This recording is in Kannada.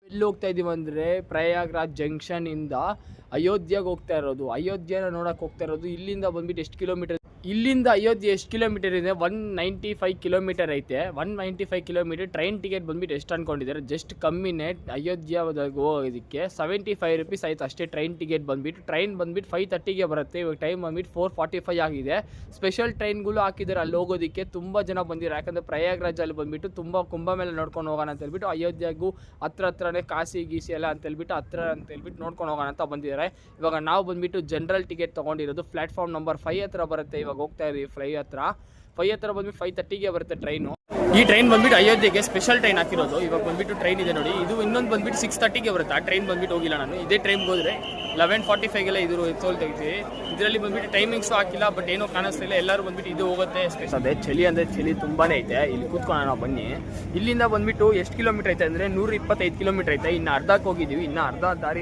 ಎಲ್ಲಿ ಹೋಗ್ತಾ ಇದೀವಿ ಅಂದರೆ ಪ್ರಯಾಗ್ರಾಜ್ ಜಂಕ್ಷನಿಂದ ಅಯೋಧ್ಯೆಗೆ ಹೋಗ್ತಾ ಇರೋದು. ಅಯೋಧ್ಯೆನ ನೋಡೋಕೆ ಹೋಗ್ತಾ ಇರೋದು. ಇಲ್ಲಿಂದ ಬಂದ್ಬಿಟ್ಟು ಎಷ್ಟು ಕಿಲೋಮೀಟರ್, ಇಲ್ಲಿಂದ ಅಯೋಧ್ಯೆ ಎಷ್ಟು ಕಿಲೋಮೀಟರ್ ಇದೆ? 195 ಕಿಲೋಮೀಟರ್ ಐತೆ. 195 ಕಿಲೋಮೀಟರ್. ಟ್ರೈನ್ ಟಿಕೆಟ್ ಬಂದ್ಬಿಟ್ಟು ಎಷ್ಟು ಅನ್ಕೊಂಡಿದ್ದಾರೆ? ಜಸ್ಟ್ ಕಮ್ಮಿನೇ. ಅಯೋಧ್ಯೆ ಹೋಗೋದಕ್ಕೆ 75 ರುಪೀಸ್ ಆಯ್ತು ಅಷ್ಟೇ ಟ್ರೈನ್ ಟಿಕೆಟ್ ಬಂದ್ಬಿಟ್ಟು. ಟ್ರೈನ್ ಬಂದ್ಬಿಟ್ಟು 5:30ಗೆ ಬರುತ್ತೆ. ಇವಾಗ ಟೈಮ್ ಬಂದ್ಬಿಟ್ಟು 4:45 ಆಗಿದೆ. ಸ್ಪೆಷಲ್ ಟ್ರೈನ್ಗಳು ಹಾಕಿದ್ದಾರೆ ಅಲ್ಲಿ ಹೋಗೋದಕ್ಕೆ. ತುಂಬ ಜನ ಬಂದಿದ್ದಾರೆ, ಯಾಕಂದರೆ ಪ್ರಯಾಗ್ರಾಜಲ್ಲಿ ಬಂದ್ಬಿಟ್ಟು ತುಂಬ ಕುಂಭಮೇಳ ನೋಡ್ಕೊಂಡು ಹೋಗೋಣ ಅಂತ ಹೇಳ್ಬಿಟ್ಟು, ಅಯೋಧ್ಯೆಗೂ ಹತ್ರನೇ ಕಾಶಿ ಗೀಸಿ ಎಲ್ಲ ಅಂತ ಹೇಳ್ಬಿಟ್ಟು ಹತ್ರ ಅಂತ ಹೇಳ್ಬಿಟ್ಟು ನೋಡ್ಕೊಂಡು ಹೋಗೋಣ ಅಂತ ಬಂದಿದ್ದಾರೆ. ಇವಾಗ ನಾವು ಬಂದ್ಬಿಟ್ಟು ಜನರಲ್ ಟಿಕೆಟ್ ತೊಗೊಂಡಿರೋದು. ಪ್ಲಾಟ್ಫಾರ್ಮ್ ನಂಬರ್ 5 ಹತ್ರ ಬರುತ್ತೆ. ಇವಾಗ ಹೋಗ್ತಾ ಇದೀವಿ 5 ಹತ್ರ ಬಂದ್ಬಿಟ್ಟು 5:30ಗೆ ಬರುತ್ತೆ ಟ್ರೈನು. ಈ ಟ್ರೈನ್ ಬಂದ್ಬಿಟ್ಟು ಅಯೋಧ್ಯೆಗೆ ಸ್ಪೆಷಲ್ ಟ್ರೈನ್ ಹಾಕಿರೋದು. ಇವಾಗ ಬಂದ್ಬಿಟ್ಟು ಟ್ರೈನ್ ಇದೆ ನೋಡಿ. ಇದು ಇನ್ನೊಂದು ಬಂದ್ಬಿಟ್ಟು 6:30ಗೆ ಬರುತ್ತೆ. ಆ ಟ್ರೈನ್ ಬಂದ್ಬಿಟ್ಟು ಹೋಗಿಲ್ಲ ನಾನು. ಇದೇ ಟ್ರೈನ್ಗೆ ಹೋದರೆ 11:45ಗೆಲ್ಲ ಇದ್ರು ತೋಲ್ ತೆಗಿತೀವಿ. ಇದರಲ್ಲಿ ಬಂದ್ಬಿಟ್ಟು ಟೈಮಿಂಗ್ಸು ಹಾಕಿಲ್ಲ, ಬಟ್ ಏನೋ ಕಾಣಿಸ್ತಿಲ್ಲ. ಎಲ್ಲರೂ ಬಂದ್ಬಿಟ್ಟು ಇದು ಹೋಗುತ್ತೆ. ಅದೇ ಚಳಿ ಅಂದರೆ ಚಳಿ ತುಂಬಾನೇ ಐತೆ. ಇಲ್ಲಿ ಕೂತ್ಕೊಳ್ಳೋಣ ಬನ್ನಿ. ಇಲ್ಲಿಂದ ಬಂದ್ಬಿಟ್ಟು ಎಷ್ಟು ಕಿಲೋಮೀಟರ್ ಐತೆ ಅಂದರೆ 125 ಕಿಲೋಮೀಟರ್ ಐತೆ. ಇನ್ನು ಅರ್ಧಕ್ಕೆ ಹೋಗಿದ್ದೀವಿ. ಇನ್ನು ಅರ್ಧ ದಾರಿ